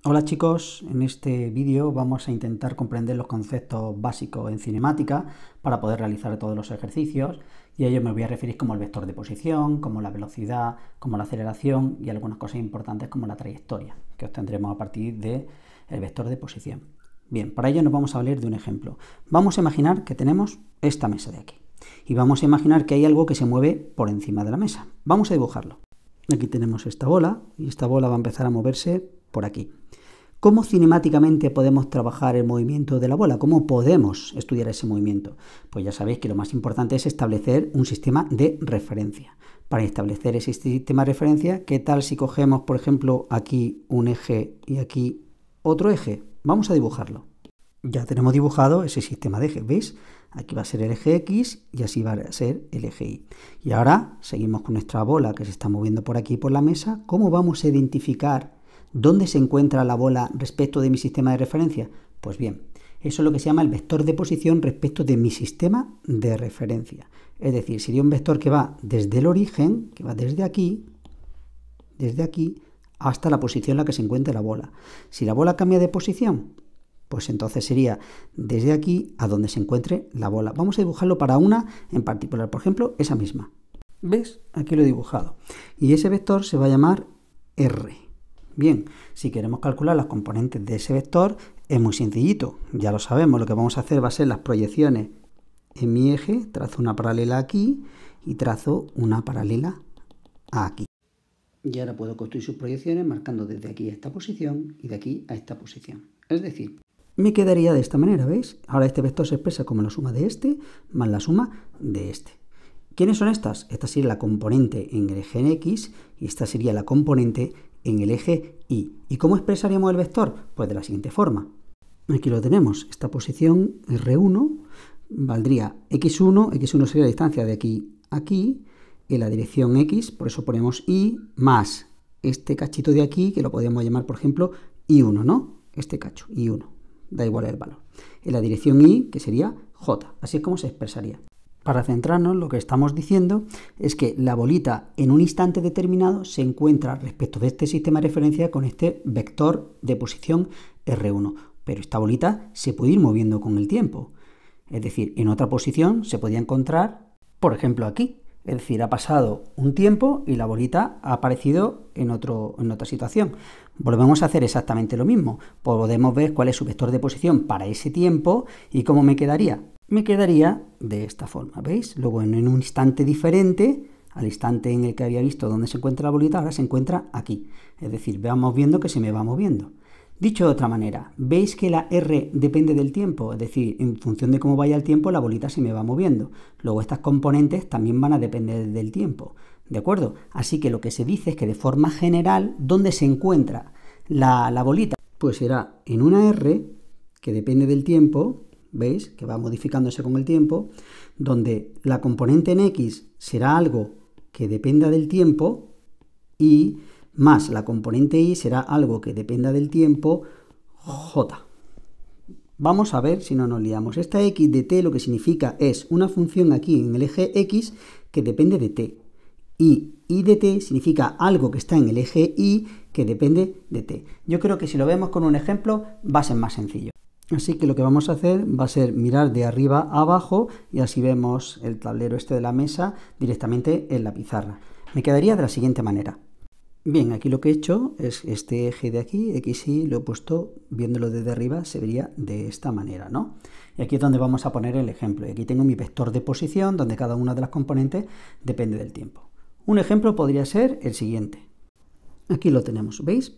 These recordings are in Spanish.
Hola chicos, en este vídeo vamos a intentar comprender los conceptos básicos en cinemática para poder realizar todos los ejercicios, y a ello me voy a referir como el vector de posición, como la velocidad, como la aceleración y algunas cosas importantes como la trayectoria que obtendremos a partir del vector de posición. Bien, para ello nos vamos a valer de un ejemplo. Vamos a imaginar que tenemos esta mesa de aquí y vamos a imaginar que hay algo que se mueve por encima de la mesa. Vamos a dibujarlo. Aquí tenemos esta bola y esta bola va a empezar a moverse por aquí. ¿Cómo cinemáticamente podemos trabajar el movimiento de la bola? ¿Cómo podemos estudiar ese movimiento? Pues ya sabéis que lo más importante es establecer un sistema de referencia. Para establecer ese sistema de referencia, ¿qué tal si cogemos, por ejemplo, aquí un eje y aquí otro eje? Vamos a dibujarlo. Ya tenemos dibujado ese sistema de ejes, ¿veis? Aquí va a ser el eje X y así va a ser el eje Y. Y ahora seguimos con nuestra bola que se está moviendo por aquí por la mesa. ¿Cómo vamos a identificar dónde se encuentra la bola respecto de mi sistema de referencia? Pues bien, eso es lo que se llama el vector de posición respecto de mi sistema de referencia. Es decir, sería un vector que va desde el origen, que va desde aquí, hasta la posición en la que se encuentra la bola. Si la bola cambia de posición, pues entonces sería desde aquí a donde se encuentre la bola. Vamos a dibujarlo para una en particular, por ejemplo, esa misma. ¿Ves? Aquí lo he dibujado. Y ese vector se va a llamar R. Bien, si queremos calcular las componentes de ese vector, es muy sencillito. Ya lo sabemos, lo que vamos a hacer va a ser las proyecciones en mi eje. Trazo una paralela aquí y trazo una paralela aquí. Y ahora puedo construir sus proyecciones marcando desde aquí a esta posición y de aquí a esta posición. Es decir, me quedaría de esta manera, ¿veis? Ahora este vector se expresa como la suma de este más la suma de este. ¿Quiénes son estas? Esta sería la componente en el eje X y esta sería la componente en el eje Y. ¿Y cómo expresaríamos el vector? Pues de la siguiente forma. Aquí lo tenemos. Esta posición R1 valdría X1. X1 sería la distancia de aquí a aquí en la dirección X, por eso ponemos Y, más este cachito de aquí, que lo podríamos llamar, por ejemplo, Y1, ¿no? Este cacho, Y1, da igual el valor. En la dirección Y, que sería J, así es como se expresaría. Para centrarnos, lo que estamos diciendo es que la bolita en un instante determinado se encuentra respecto de este sistema de referencia con este vector de posición R1, pero esta bolita se puede ir moviendo con el tiempo. Es decir, en otra posición se podía encontrar, por ejemplo, aquí. Es decir, ha pasado un tiempo y la bolita ha aparecido en otra situación. Volvemos a hacer exactamente lo mismo. Podemos ver cuál es su vector de posición para ese tiempo y cómo me quedaría. Me quedaría de esta forma, ¿veis? Luego en un instante diferente, al instante en el que había visto dónde se encuentra la bolita, ahora se encuentra aquí. Es decir, vamos viendo que se me va moviendo. Dicho de otra manera, ¿veis que la R depende del tiempo? Es decir, en función de cómo vaya el tiempo, la bolita se me va moviendo. Luego estas componentes también van a depender del tiempo, ¿de acuerdo? Así que lo que se dice es que de forma general, ¿dónde se encuentra la bolita? Pues será en una R que depende del tiempo, ¿veis? Que va modificándose con el tiempo, donde la componente en X será algo que dependa del tiempo y más la componente Y será algo que dependa del tiempo, J. Vamos a ver si no nos liamos. Esta X de t lo que significa es una función aquí en el eje X que depende de t. Y Y de t significa algo que está en el eje Y que depende de t. Yo creo que si lo vemos con un ejemplo va a ser más sencillo. Así que lo que vamos a hacer va a ser mirar de arriba a abajo y así vemos el tablero este de la mesa directamente en la pizarra. Me quedaría de la siguiente manera. Bien, aquí lo que he hecho es este eje de aquí, X, Y, lo he puesto, viéndolo desde arriba, se vería de esta manera, ¿no? Y aquí es donde vamos a poner el ejemplo. Y aquí tengo mi vector de posición, donde cada una de las componentes depende del tiempo. Un ejemplo podría ser el siguiente. Aquí lo tenemos, ¿veis?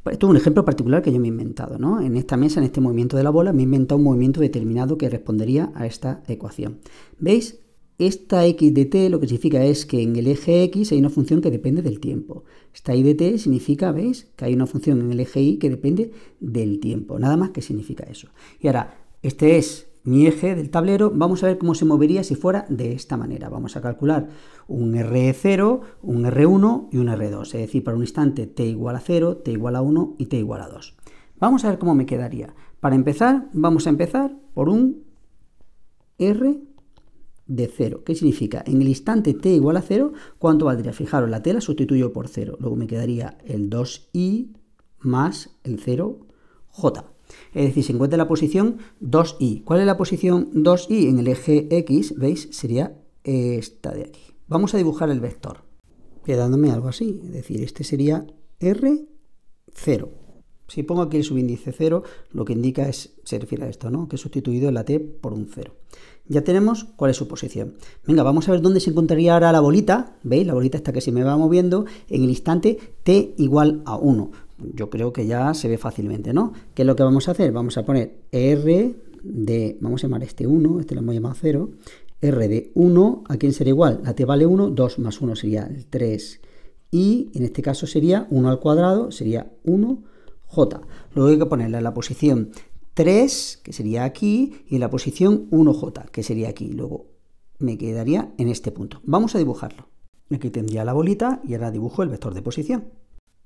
Esto es un ejemplo particular que yo me he inventado, ¿no? En esta mesa, en este movimiento de la bola, me he inventado un movimiento determinado que respondería a esta ecuación. ¿Veis? Esta X de t lo que significa es que en el eje X hay una función que depende del tiempo. Esta Y de t significa, ¿veis? Que hay una función en el eje Y que depende del tiempo. Nada más que significa eso. Y ahora, este es mi eje del tablero. Vamos a ver cómo se movería si fuera de esta manera. Vamos a calcular un R0, un R1 y un R2. Es decir, para un instante t igual a 0, t igual a 1 y t igual a 2. Vamos a ver cómo me quedaría. Para empezar, vamos a empezar por un R de 0. ¿Qué significa? En el instante t igual a 0, ¿cuánto valdría? Fijaros, la t la sustituyo por 0. Luego me quedaría el 2i más el 0j. Es decir, se encuentra en la posición 2i. ¿Cuál es la posición 2i? En el eje x, ¿veis? Sería esta de aquí. Vamos a dibujar el vector, quedándome algo así. Es decir, este sería R0. Si pongo aquí el subíndice 0, lo que indica se refiere a esto, ¿no? Que he sustituido la t por un 0. Ya tenemos cuál es su posición. Venga, vamos a ver dónde se encontraría ahora la bolita. ¿Veis? La bolita está que se me va moviendo en el instante t igual a 1. Yo creo que ya se ve fácilmente, ¿no? ¿Qué es lo que vamos a hacer? Vamos a poner r de, vamos a llamar este 1, este lo hemos llamado 0, r de 1, ¿a quién será igual? La t vale 1, 2 más 1 sería el 3, y en este caso sería 1 al cuadrado, sería 1j. Luego hay que ponerle la posición 3, que sería aquí, y la posición 1j, que sería aquí. Luego me quedaría en este punto. Vamos a dibujarlo. Aquí tendría la bolita y ahora dibujo el vector de posición.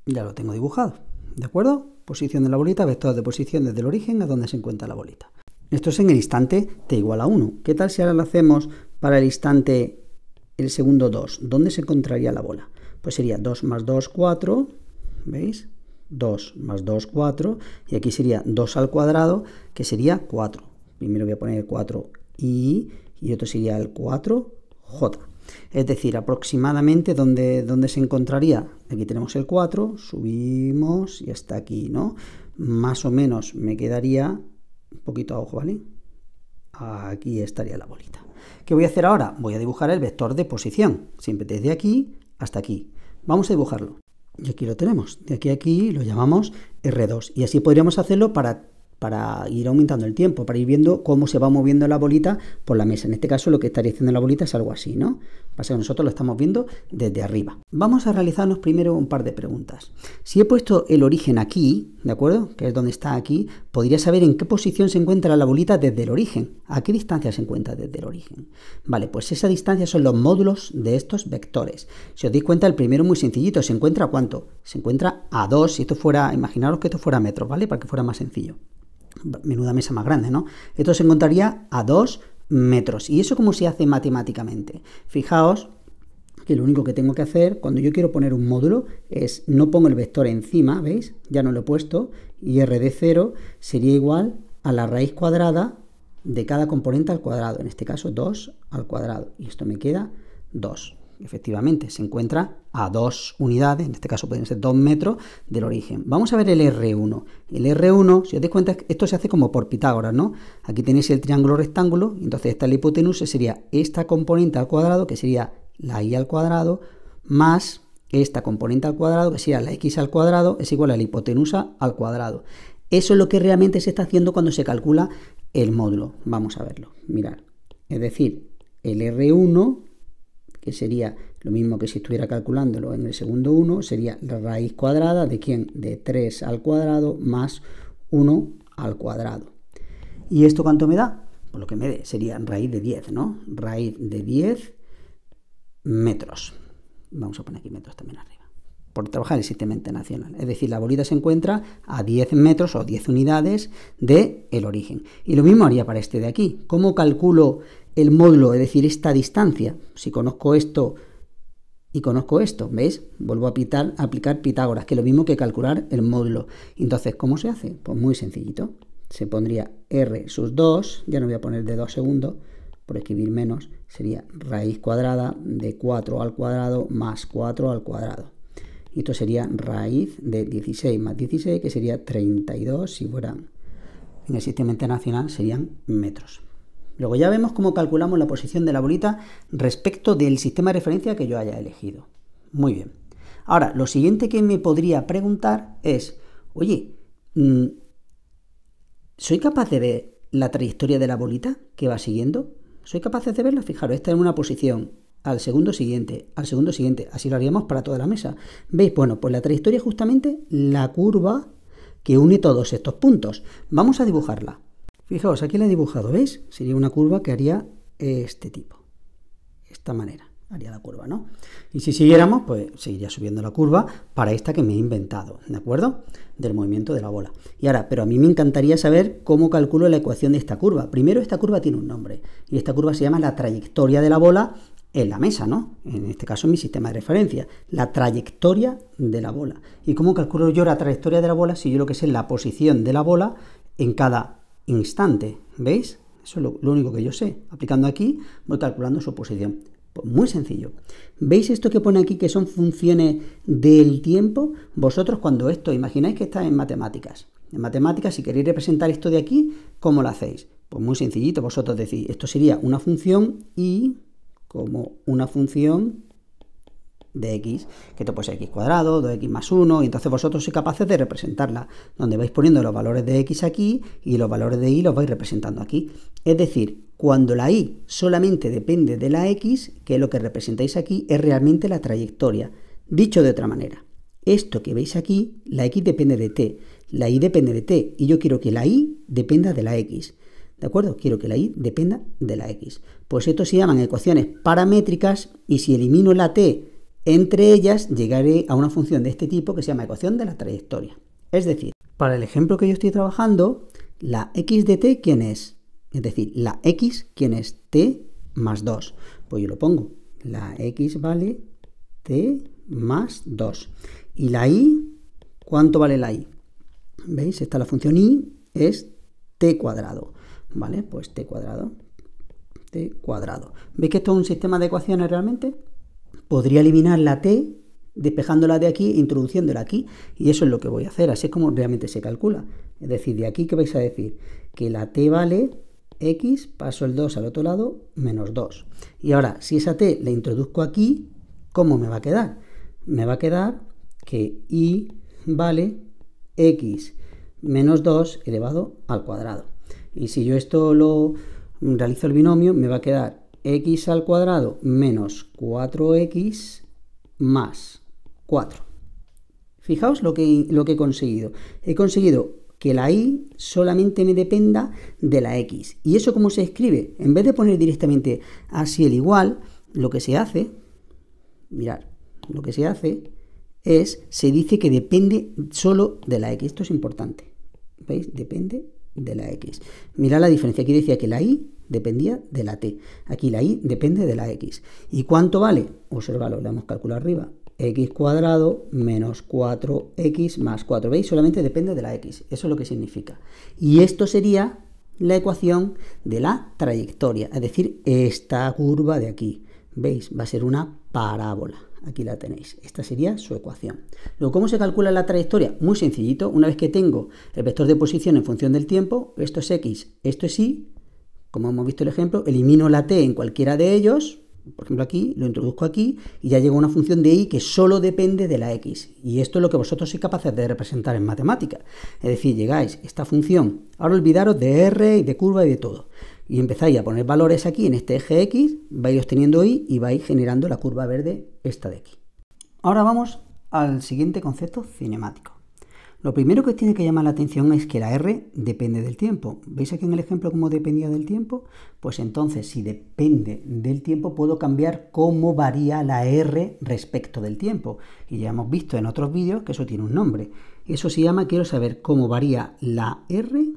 Ya lo tengo dibujado, ¿de acuerdo? Posición de la bolita, vector de posición desde el origen a donde se encuentra la bolita. Esto es en el instante t igual a 1. ¿Qué tal si ahora lo hacemos para el instante, el segundo 2? ¿Dónde se encontraría la bola? Pues sería 2 más 2, 4, ¿veis? 2 más 2, 4, y aquí sería 2 al cuadrado, que sería 4. Primero voy a poner el 4i y otro sería el 4j. Es decir, aproximadamente ¿dónde se encontraría? Aquí tenemos el 4, subimos y hasta aquí, ¿no? Más o menos me quedaría, un poquito a ojo, ¿vale? Aquí estaría la bolita. ¿Qué voy a hacer ahora? Voy a dibujar el vector de posición, siempre desde aquí hasta aquí. Vamos a dibujarlo. Y aquí lo tenemos. De aquí a aquí lo llamamos R2. Y así podríamos hacerlo para ir aumentando el tiempo, para ir viendo cómo se va moviendo la bolita por la mesa. En este caso lo que estaría haciendo la bolita es algo así, ¿no? Pasa que nosotros lo estamos viendo desde arriba. Vamos a realizarnos primero un par de preguntas. Si he puesto el origen aquí, ¿de acuerdo? Que es donde está aquí, podría saber en qué posición se encuentra la bolita desde el origen. ¿A qué distancia se encuentra desde el origen? Vale, pues esa distancia son los módulos de estos vectores. Si os dais cuenta, el primero es muy sencillito. ¿Se encuentra a cuánto? Se encuentra a 2. Si esto fuera, imaginaros que esto fuera metros, ¿vale? Para que fuera más sencillo. Menuda mesa más grande, ¿no? Esto se encontraría a 2 metros. ¿Y eso cómo se hace matemáticamente? Fijaos que lo único que tengo que hacer cuando yo quiero poner un módulo es no pongo el vector encima, ¿veis? Ya no lo he puesto, y r de 0 sería igual a la raíz cuadrada de cada componente al cuadrado, en este caso 2 al cuadrado, y esto me queda 2. Efectivamente, se encuentra a 2 unidades, en este caso pueden ser 2 metros del origen. Vamos a ver el R1. El R1, si os dais cuenta, esto se hace como por Pitágoras, ¿no? Aquí tenéis el triángulo rectángulo, entonces esta es la hipotenusa, sería esta componente al cuadrado, que sería la y al cuadrado, más esta componente al cuadrado, que sería la x al cuadrado, es igual a la hipotenusa al cuadrado. Eso es lo que realmente se está haciendo cuando se calcula el módulo. Vamos a verlo, mirad. Es decir, el R1, que sería lo mismo que si estuviera calculándolo en el segundo 1, sería la raíz cuadrada de ¿quién? De 3 al cuadrado más 1 al cuadrado. ¿Y esto cuánto me da? Pues lo que me dé sería raíz de 10, ¿no? Raíz de 10 metros. Vamos a poner aquí metros también arriba, por trabajar el sistema internacional. Es decir, la bolita se encuentra a 10 metros o 10 unidades del origen. Y lo mismo haría para este de aquí. ¿Cómo calculo el módulo, es decir, esta distancia? Si conozco esto y conozco esto, ¿veis? Vuelvo a aplicar Pitágoras, que es lo mismo que calcular el módulo. Entonces, ¿cómo se hace? Pues muy sencillito. Se pondría r sus 2, ya no voy a poner de 2 segundos, por escribir menos, sería raíz cuadrada de 4 al cuadrado más 4 al cuadrado. Y esto sería raíz de 16 más 16, que sería 32, si fueran en el sistema internacional serían metros. Luego ya vemos cómo calculamos la posición de la bolita respecto del sistema de referencia que yo haya elegido. Muy bien. Ahora, lo siguiente que me podría preguntar es, oye, ¿soy capaz de ver la trayectoria de la bolita que va siguiendo? ¿Soy capaz de verla? Fijaros, esta es una posición, al segundo siguiente, así lo haríamos para toda la mesa. ¿Veis? Bueno, pues la trayectoria es justamente la curva que une todos estos puntos. Vamos a dibujarla. Fijaos, aquí la he dibujado, ¿veis? Sería una curva que haría este tipo, esta manera, haría la curva, ¿no? Y si siguiéramos, pues seguiría subiendo la curva para esta que me he inventado, ¿de acuerdo? Del movimiento de la bola. Y ahora, pero a mí me encantaría saber cómo calculo la ecuación de esta curva. Primero, esta curva tiene un nombre, y esta curva se llama la trayectoria de la bola en la mesa, ¿no? En este caso en mi sistema de referencia, la trayectoria de la bola. ¿Y cómo calculo yo la trayectoria de la bola si yo lo que sé es la posición de la bola en cada instante? ¿Veis? Eso es lo único que yo sé. Aplicando aquí, voy calculando su posición. Pues muy sencillo. ¿Veis esto que pone aquí que son funciones del tiempo? Vosotros cuando esto, imagináis que está en matemáticas. En matemáticas, si queréis representar esto de aquí, ¿cómo lo hacéis? Pues muy sencillito, vosotros decís, esto sería una función y como una función de x, que esto puede ser x cuadrado, 2x más 1, y entonces vosotros sois capaces de representarla, donde vais poniendo los valores de x aquí y los valores de y los vais representando aquí. Es decir, cuando la y solamente depende de la x, que es lo que representáis aquí, es realmente la trayectoria. Dicho de otra manera, esto que veis aquí, la x depende de t, la y depende de t, y yo quiero que la y dependa de la x. ¿De acuerdo? Quiero que la y dependa de la x. Pues esto se llaman ecuaciones paramétricas y si elimino la t entre ellas llegaré a una función de este tipo que se llama ecuación de la trayectoria. Es decir, para el ejemplo que yo estoy trabajando, la x de t, ¿quién es? Es decir, la x, ¿quién es? T más 2. Pues yo lo pongo. La x vale t más 2. Y la y, ¿cuánto vale la y? ¿Veis? Esta la función y es t cuadrado. ¿Vale? Pues t cuadrado. ¿Veis que esto es un sistema de ecuaciones realmente? Podría eliminar la t, despejándola de aquí e introduciéndola aquí. Y eso es lo que voy a hacer. Así es como realmente se calcula. Es decir, de aquí, ¿qué vais a decir? Que la t vale x, paso el 2 al otro lado, menos 2. Y ahora, si esa t la introduzco aquí, ¿cómo me va a quedar? Me va a quedar que y vale x menos 2 elevado al cuadrado. Y si yo esto lo realizo el binomio, me va a quedar x al cuadrado menos 4x más 4. Fijaos lo que he conseguido. He conseguido que la y solamente me dependa de la x. ¿Y eso cómo se escribe? En vez de poner directamente así el igual, lo que se hace, mirad, lo que se hace es, se dice que depende solo de la x. Esto es importante. ¿Veis? Depende de la x. Mirad la diferencia. Aquí decía que la y dependía de la t. Aquí la y depende de la x. ¿Y cuánto vale? Observadlo, le hemos calculado arriba. X cuadrado menos 4x más 4. ¿Veis? Solamente depende de la x. Eso es lo que significa. Y esto sería la ecuación de la trayectoria. Es decir, esta curva de aquí. ¿Veis? Va a ser una parábola. Aquí la tenéis. Esta sería su ecuación. Luego, ¿cómo se calcula la trayectoria? Muy sencillito. Una vez que tengo el vector de posición en función del tiempo, esto es x, esto es y, como hemos visto el ejemplo, elimino la t en cualquiera de ellos, por ejemplo aquí, lo introduzco aquí, y ya llego a una función de y que solo depende de la x. Y esto es lo que vosotros sois capaces de representar en matemáticas. Es decir, llegáis a esta función, ahora olvidaros de r y de curva y de todo. Y empezáis a poner valores aquí en este eje x, vais obteniendo y vais generando la curva verde esta de aquí. Ahora vamos al siguiente concepto cinemático. Lo primero que os tiene que llamar la atención es que la r depende del tiempo. ¿Veis aquí en el ejemplo cómo dependía del tiempo? Pues entonces, si depende del tiempo, puedo cambiar cómo varía la r respecto del tiempo. Y ya hemos visto en otros vídeos que eso tiene un nombre. Eso se llama, quiero saber cómo varía la r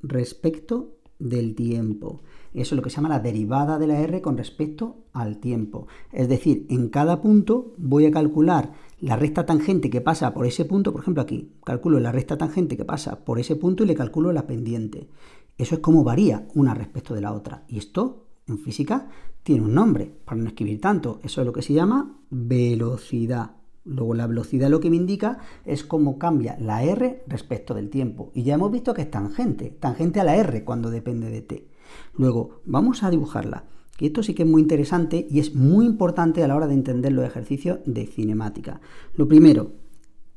respecto del tiempo. Eso es lo que se llama la derivada de la r con respecto al tiempo. Es decir, en cada punto voy a calcular la recta tangente que pasa por ese punto. Por ejemplo, aquí calculo la recta tangente que pasa por ese punto y le calculo la pendiente. Eso es cómo varía una respecto de la otra. Y esto, en física, tiene un nombre, para no escribir tanto. Eso es lo que se llama velocidad. Luego la velocidad lo que me indica es cómo cambia la r respecto del tiempo. Y ya hemos visto que es tangente a la r cuando depende de t. Luego vamos a dibujarla, que esto sí que es muy interesante y es muy importante a la hora de entender los ejercicios de cinemática. Lo primero,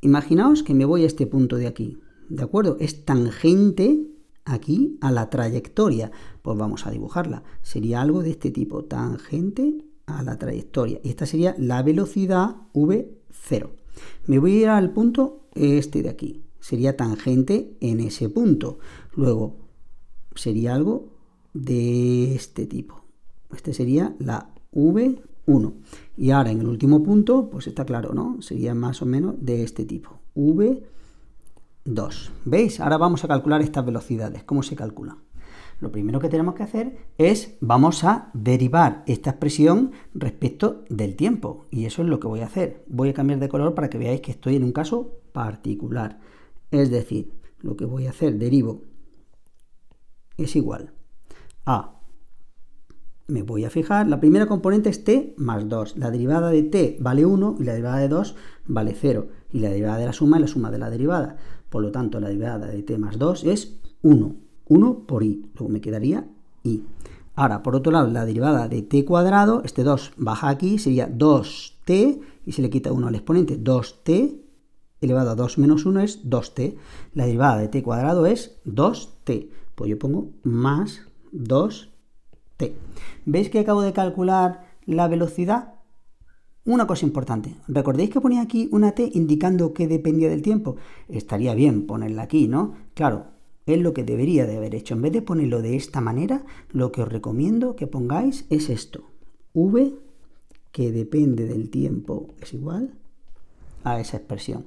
imaginaos que me voy a este punto de aquí, ¿de acuerdo? Es tangente aquí a la trayectoria. Pues vamos a dibujarla. Sería algo de este tipo, tangente a la trayectoria. Y esta sería la velocidad v0. Me voy a ir al punto este de aquí. Sería tangente en ese punto. Luego sería algo de este tipo. Este sería la v1. Y ahora en el último punto, pues está claro, ¿no? Sería más o menos de este tipo. v2. ¿Veis? Ahora vamos a calcular estas velocidades. ¿Cómo se calculan? lo primero que tenemos que hacer es, vamos a derivar esta expresión respecto del tiempo. Y eso es lo que voy a hacer. Voy a cambiar de color para que veáis que estoy en un caso particular. Es decir, lo que voy a hacer, derivo, es igual a... Me voy a fijar, la primera componente es t más 2. La derivada de t vale 1 y la derivada de 2 vale 0. Y la derivada de la suma es la suma de la derivada. Por lo tanto, la derivada de t más 2 es 1. 1 por i. Luego me quedaría i. Ahora, por otro lado, la derivada de t cuadrado, este 2 baja aquí, sería 2t y se le quita 1 al exponente. 2t elevado a 2 menos 1 es 2t. La derivada de t cuadrado es 2t. Pues yo pongo más 2t. ¿Veis que acabo de calcular la velocidad? Una cosa importante, ¿recordáis que ponía aquí una t indicando que dependía del tiempo? Estaría bien ponerla aquí, ¿no? Claro, es lo que debería de haber hecho. En vez de ponerlo de esta manera, lo que os recomiendo que pongáis es esto. V, que depende del tiempo, es igual a esa expresión,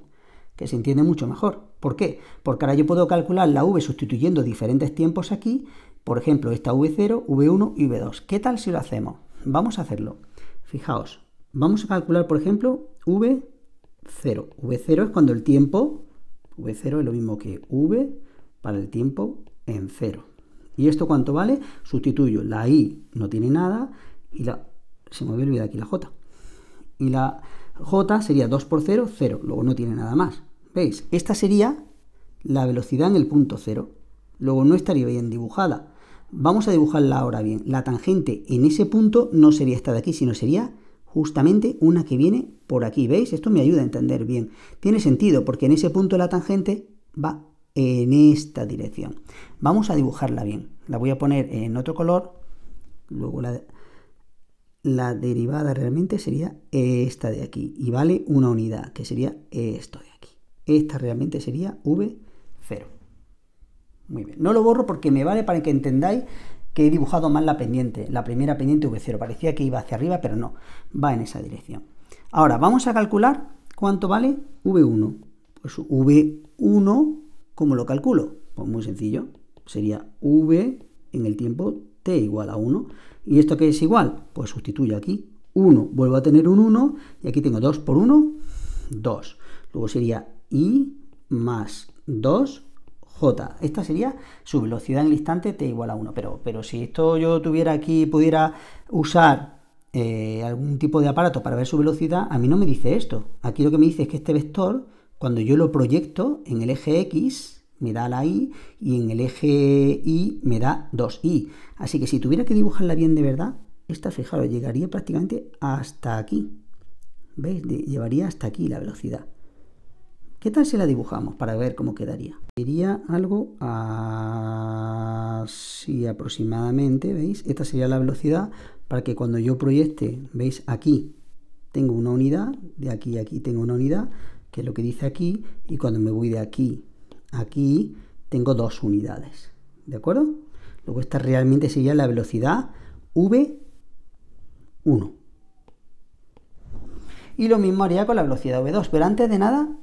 que se entiende mucho mejor. ¿Por qué? Porque ahora yo puedo calcular la v sustituyendo diferentes tiempos aquí. Por ejemplo, esta V0, V1 y V2. ¿Qué tal si lo hacemos? Vamos a hacerlo. Fijaos, vamos a calcular, por ejemplo, V0. V0 es cuando el tiempo, V0 es lo mismo que V para el tiempo en 0. ¿Y esto cuánto vale? Sustituyo, la I no tiene nada y se me había olvidado aquí la J. Y la J sería 2 por 0, 0. Luego no tiene nada más. ¿Veis? Esta sería la velocidad en el punto 0. Luego no estaría bien dibujada. Vamos a dibujarla ahora bien. La tangente en ese punto no sería esta de aquí, sino sería justamente una que viene por aquí. ¿Veis? Esto me ayuda a entender bien. Tiene sentido, porque en ese punto la tangente va en esta dirección. Vamos a dibujarla bien. La voy a poner en otro color. Luego la derivada realmente sería esta de aquí. Y vale una unidad, que sería esto de aquí. Esta realmente sería V0. Muy bien, no lo borro porque me vale para que entendáis que he dibujado mal la pendiente, la primera pendiente V0. Parecía que iba hacia arriba, pero no, va en esa dirección. Ahora, vamos a calcular cuánto vale V1. Pues V1, ¿cómo lo calculo? Pues muy sencillo, sería V en el tiempo t igual a 1. ¿Y esto qué es igual? Pues sustituyo aquí 1, vuelvo a tener un 1, y aquí tengo 2 por 1, 2. Luego sería I más 2, J. Esta sería su velocidad en el instante t igual a 1. Pero si esto yo tuviera aquí, pudiera usar algún tipo de aparato para ver su velocidad, a mí no me dice esto. Aquí lo que me dice es que este vector, cuando yo lo proyecto en el eje X, me da la Y, y en el eje Y me da 2Y. Así que si tuviera que dibujarla bien de verdad, esta, fijaros, llegaría prácticamente hasta aquí. ¿Veis? Llevaría hasta aquí la velocidad. ¿Qué tal si la dibujamos para ver cómo quedaría? Sería algo así aproximadamente, ¿veis? Esta sería la velocidad para que cuando yo proyecte, ¿veis? Aquí tengo una unidad, de aquí a aquí tengo una unidad, que es lo que dice aquí, y cuando me voy de aquí a aquí, tengo 2 unidades, ¿de acuerdo? Luego esta realmente sería la velocidad V1. Y lo mismo haría con la velocidad V2, pero antes de nada,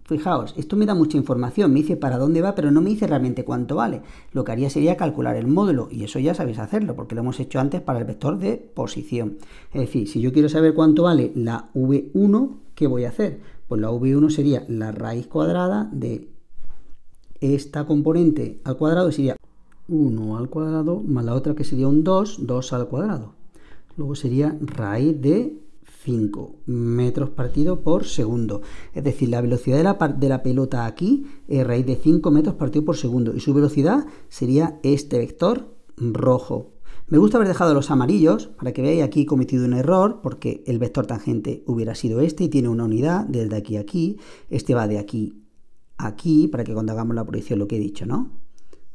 fijaos, esto me da mucha información, me dice para dónde va, pero no me dice realmente cuánto vale. Lo que haría sería calcular el módulo, y eso ya sabéis hacerlo, porque lo hemos hecho antes para el vector de posición. Es decir, si yo quiero saber cuánto vale la V1, ¿qué voy a hacer? Pues la V1 sería la raíz cuadrada de esta componente al cuadrado, sería 1 al cuadrado, más la otra que sería un 2, 2 al cuadrado. Luego sería raíz de 5 metros partido por segundo. Es decir, la velocidad de la pelota aquí es raíz de 5 metros partido por segundo. Y su velocidad sería este vector rojo. Me gusta haber dejado los amarillos para que veáis aquí he cometido un error, porque el vector tangente hubiera sido este y tiene una unidad desde aquí a aquí. Este va de aquí a aquí, para que cuando hagamos la proyección lo que he dicho, ¿no?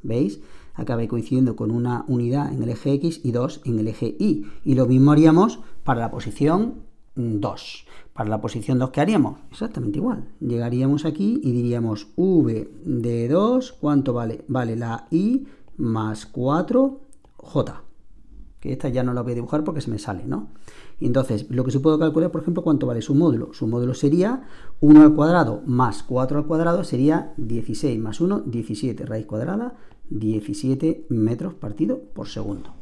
¿Veis? Acabé coincidiendo con una unidad en el eje X y 2 en el eje Y. Y lo mismo haríamos para la posición 2. Para la posición 2, ¿qué haríamos? Exactamente igual. Llegaríamos aquí y diríamos V de 2, ¿cuánto vale? Vale la I más 4J. que esta ya no la voy a dibujar porque se me sale, ¿no? Y entonces, lo que se puede calcular, por ejemplo, cuánto vale su módulo. Su módulo sería 1 al cuadrado más 4 al cuadrado, sería 16 más 1, 17, raíz cuadrada, 17 metros partido por segundo.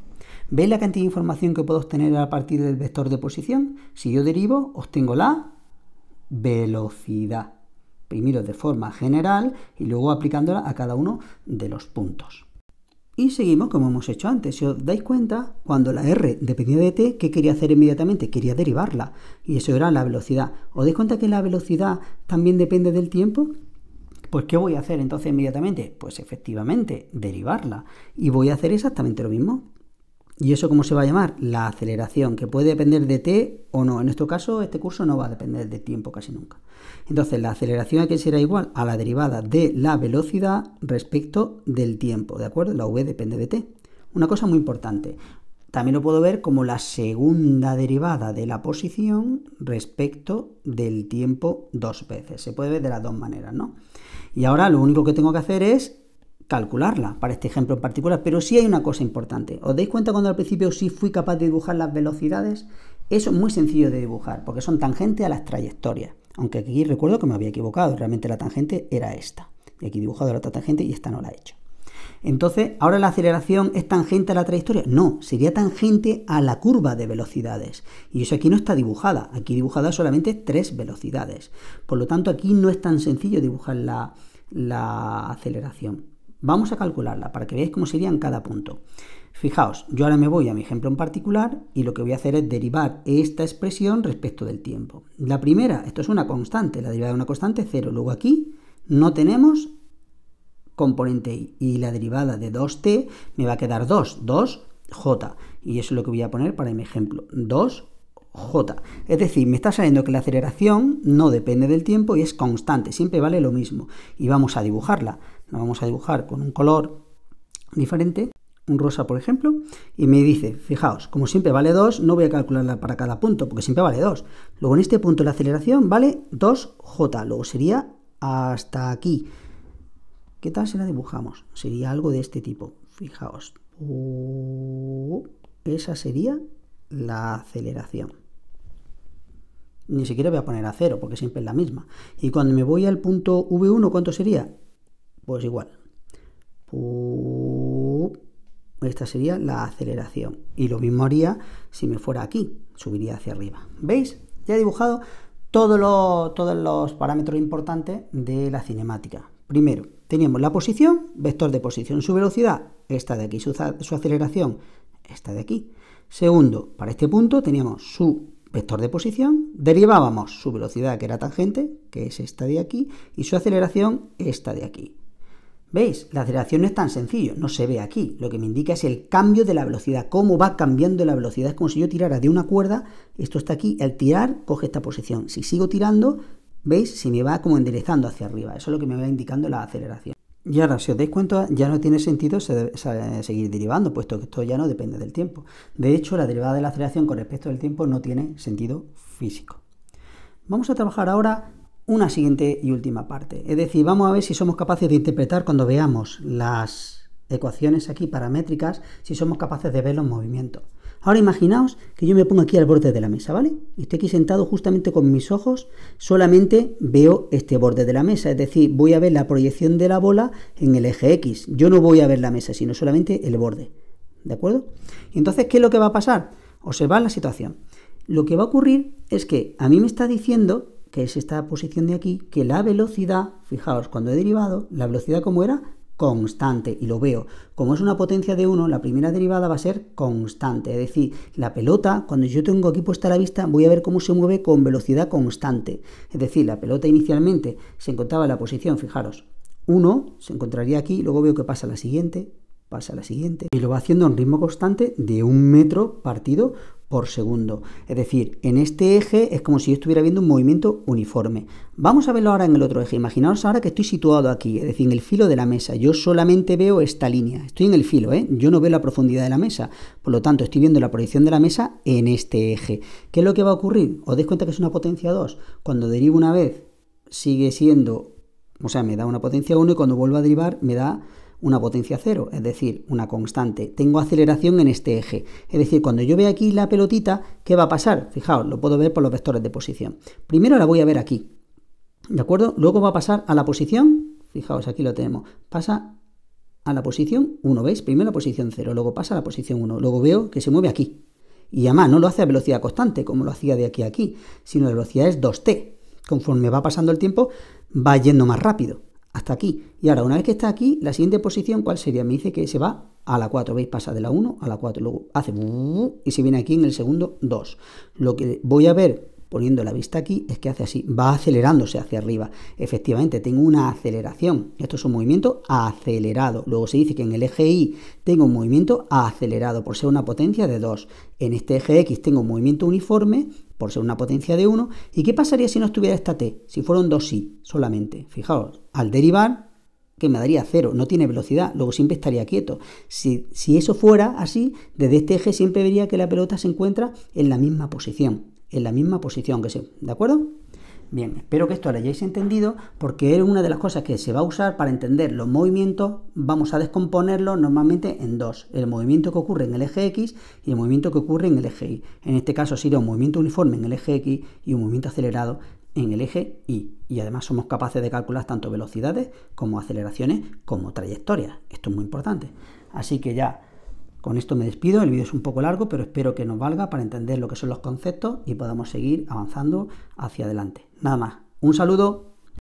¿Veis la cantidad de información que puedo obtener a partir del vector de posición? Si yo derivo, obtengo la velocidad. Primero de forma general y luego aplicándola a cada uno de los puntos. Y seguimos como hemos hecho antes. Si os dais cuenta, cuando la r dependía de t, ¿qué quería hacer inmediatamente? Quería derivarla. Y eso era la velocidad. ¿Os dais cuenta que la velocidad también depende del tiempo? Pues ¿qué voy a hacer entonces inmediatamente? Pues efectivamente, derivarla. Y voy a hacer exactamente lo mismo. ¿Y eso cómo se va a llamar? La aceleración, que puede depender de t o no. En nuestro caso, este curso no va a depender de tiempo casi nunca. Entonces, la aceleración aquí será igual a la derivada de la velocidad respecto del tiempo, ¿de acuerdo? La v depende de t. Una cosa muy importante, también lo puedo ver como la segunda derivada de la posición respecto del tiempo dos veces. Se puede ver de las dos maneras, ¿no? Y ahora lo único que tengo que hacer es calcularla para este ejemplo en particular, pero sí hay una cosa importante. ¿Os dais cuenta cuando al principio sí fui capaz de dibujar las velocidades? Eso es muy sencillo de dibujar, porque son tangentes a las trayectorias. Aunque aquí recuerdo que me había equivocado, realmente la tangente era esta. Y aquí he dibujado la otra tangente y esta no la he hecho. Entonces, ¿ahora la aceleración es tangente a la trayectoria? No, sería tangente a la curva de velocidades. Y eso aquí no está dibujada. Aquí dibujada solamente 3 velocidades. Por lo tanto, aquí no es tan sencillo dibujar la aceleración. Vamos a calcularla para que veáis cómo sería en cada punto. Fijaos, yo ahora me voy a mi ejemplo en particular y lo que voy a hacer es derivar esta expresión respecto del tiempo. La primera, esto es una constante, la derivada de una constante es 0. Luego aquí no tenemos componente y, y la derivada de 2t me va a quedar 2j. Y eso es lo que voy a poner para mi ejemplo, 2j. Es decir, me está saliendo que la aceleración no depende del tiempo y es constante, siempre vale lo mismo. Y vamos a dibujarla. La vamos a dibujar con un color diferente, un rosa por ejemplo, y me dice, fijaos, como siempre vale 2, no voy a calcularla para cada punto, porque siempre vale 2. Luego en este punto la aceleración vale 2j, luego sería hasta aquí. ¿Qué tal si la dibujamos? Sería algo de este tipo, fijaos. Esa sería la aceleración. Ni siquiera voy a poner a 0, porque siempre es la misma. Y cuando me voy al punto V1, ¿cuánto sería? Pues igual. Esta sería la aceleración. Y lo mismo haría si me fuera aquí. Subiría hacia arriba. ¿Veis? Ya he dibujado todos los parámetros importantes de la cinemática. Primero, teníamos la posición, vector de posición, su velocidad, esta de aquí, su aceleración, esta de aquí. Segundo, para este punto teníamos su vector de posición, derivábamos su velocidad, que era tangente, que es esta de aquí, y su aceleración, esta de aquí. ¿Veis? La aceleración no es tan sencillo, no se ve aquí. Lo que me indica es el cambio de la velocidad, cómo va cambiando la velocidad. Es como si yo tirara de una cuerda, esto está aquí, al tirar coge esta posición. Si sigo tirando, ¿veis? Se me va como enderezando hacia arriba. Eso es lo que me va indicando la aceleración. Y ahora, si os dais cuenta, ya no tiene sentido seguir derivando, puesto que esto ya no depende del tiempo. De hecho, la derivada de la aceleración con respecto al tiempo no tiene sentido físico. Vamos a trabajar ahora una siguiente y última parte. Es decir, vamos a ver si somos capaces de interpretar cuando veamos las ecuaciones aquí paramétricas, si somos capaces de ver los movimientos. Ahora imaginaos que yo me pongo aquí al borde de la mesa, ¿vale? Y estoy aquí sentado justamente con mis ojos, solamente veo este borde de la mesa, es decir, voy a ver la proyección de la bola en el eje X. Yo no voy a ver la mesa, sino solamente el borde, ¿de acuerdo? Y entonces, ¿qué es lo que va a pasar? Observad la situación. Lo que va a ocurrir es que a mí me está diciendo, que es esta posición de aquí, que la velocidad, fijaos, cuando he derivado, la velocidad como era, constante, y lo veo. Como es una potencia de 1, la primera derivada va a ser constante, es decir, la pelota, cuando yo tengo aquí puesta la vista, voy a ver cómo se mueve con velocidad constante. Es decir, la pelota inicialmente se encontraba en la posición, fijaros, 1, se encontraría aquí, luego veo que pasa a la siguiente, y lo va haciendo a un ritmo constante de 1 metro partido por segundo. Es decir, en este eje es como si yo estuviera viendo un movimiento uniforme. Vamos a verlo ahora en el otro eje. Imaginaos ahora que estoy situado aquí, es decir, en el filo de la mesa. Yo solamente veo esta línea. Estoy en el filo, yo no veo la profundidad de la mesa. Por lo tanto, estoy viendo la proyección de la mesa en este eje. ¿Qué es lo que va a ocurrir? ¿Os dais cuenta que es una potencia 2? Cuando derivo una vez, sigue siendo, o sea, me da una potencia 1 y cuando vuelvo a derivar me da una potencia cero, es decir, una constante. Tengo aceleración en este eje. Es decir, cuando yo vea aquí la pelotita, ¿qué va a pasar? Fijaos, lo puedo ver por los vectores de posición. Primero la voy a ver aquí, ¿de acuerdo? Luego va a pasar a la posición, fijaos, aquí lo tenemos, pasa a la posición 1, ¿veis? Primero la posición 0, luego pasa a la posición 1, luego veo que se mueve aquí. Y además no lo hace a velocidad constante, como lo hacía de aquí a aquí, sino la velocidad es 2t. Conforme va pasando el tiempo, va yendo más rápido, hasta aquí. Y ahora, una vez que está aquí, la siguiente posición, ¿cuál sería? Me dice que se va a la 4, ¿veis? Pasa de la 1 a la 4, luego hace y se viene aquí en el segundo 2. Lo que voy a ver poniendo la vista aquí es que hace así, va acelerándose hacia arriba. Efectivamente, tengo una aceleración. Esto es un movimiento acelerado. Luego se dice que en el eje Y tengo un movimiento acelerado por ser una potencia de 2. En este eje X tengo un movimiento uniforme por ser una potencia de 1. ¿Y qué pasaría si no estuviera esta t? Si fueron dos y solamente. Fijaos, al derivar, que me daría 0, no tiene velocidad, luego siempre estaría quieto. Si eso fuera así, desde este eje siempre vería que la pelota se encuentra en la misma posición. Que sí, ¿de acuerdo? Bien, espero que esto lo hayáis entendido, porque es una de las cosas que se va a usar para entender los movimientos. Vamos a descomponerlos normalmente en dos: el movimiento que ocurre en el eje X y el movimiento que ocurre en el eje Y. En este caso sería un movimiento uniforme en el eje X y un movimiento acelerado en el eje Y. Y además somos capaces de calcular tanto velocidades como aceleraciones como trayectorias. Esto es muy importante. Así que ya con esto me despido. El vídeo es un poco largo, pero espero que nos valga para entender lo que son los conceptos y podamos seguir avanzando hacia adelante. Nada más. Un saludo.